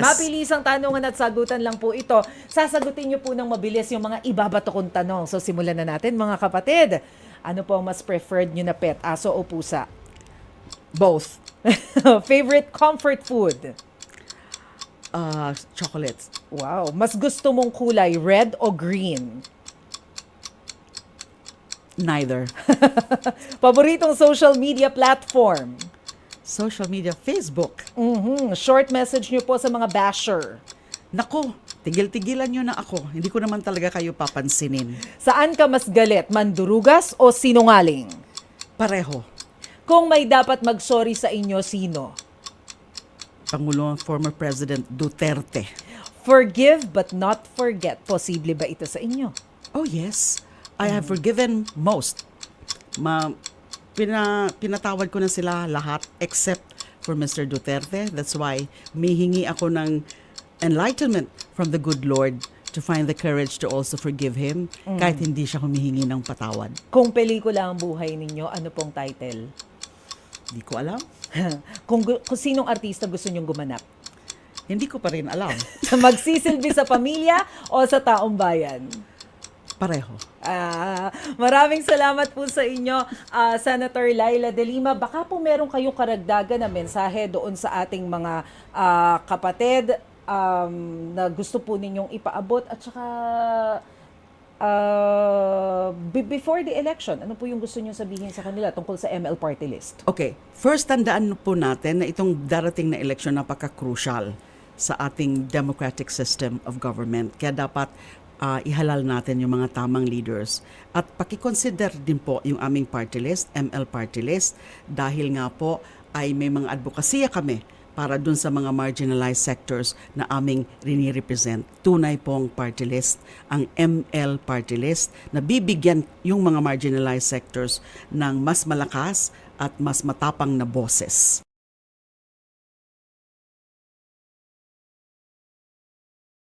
Mabilisang tanungan at sagutan lang po ito. Sasagutin niyo po ng mabilis yung mga ibabato kong tanong. So simulan na natin mga kapatid. Ano po ang mas preferred niyo na pet? Aso o pusa? Both. Favorite comfort food? Chocolates. Wow. Mas gusto mong kulay, red o green? Neither. Paboritong social media platform? Social media, Facebook. Short message niyo po sa mga basher. Nako, tigil-tigilan nyo na ako. Hindi ko naman talaga kayo papansinin. Saan ka mas galit, mandurugas o sinungaling? Pareho. Kung may dapat mag-sorry sa inyo, sino? Pangulo, former President Duterte. Forgive but not forget. Posible ba ito sa inyo? Oh yes, I have forgiven most. Pinatawad ko na sila lahat except for Mr. Duterte. That's why mihingi ako ng enlightenment from the good Lord to find the courage to also forgive him kahit hindi siya humihingi ng patawad. Kung pelikula ang buhay ninyo, ano pong title? Hindi ko alam. kung sinong artista gusto nyong gumanap? Hindi ko pa rin alam. Magsisilbi sa pamilya o sa taong bayan? Pareho. Maraming salamat po sa inyo, Senator Laila De Lima. Baka po meron kayong karagdagan na mensahe doon sa ating mga kapatid na gusto po ninyong ipaabot at saka before the election, ano po yung gusto niyo sabihin sa kanila tungkol sa ML party list? Okay, first tandaan po natin na itong darating na eleksyon napaka-crucial sa ating democratic system of government. Kaya dapat ihalal natin yung mga tamang leaders. At pakiconsider din po yung aming party list, ML party list, dahil nga po ay may mga advokasya kami para dun sa mga marginalized sectors na aming rini-represent. Tunay pong party list, ang ML party list, na bibigyan yung mga marginalized sectors ng mas malakas at mas matapang na boses.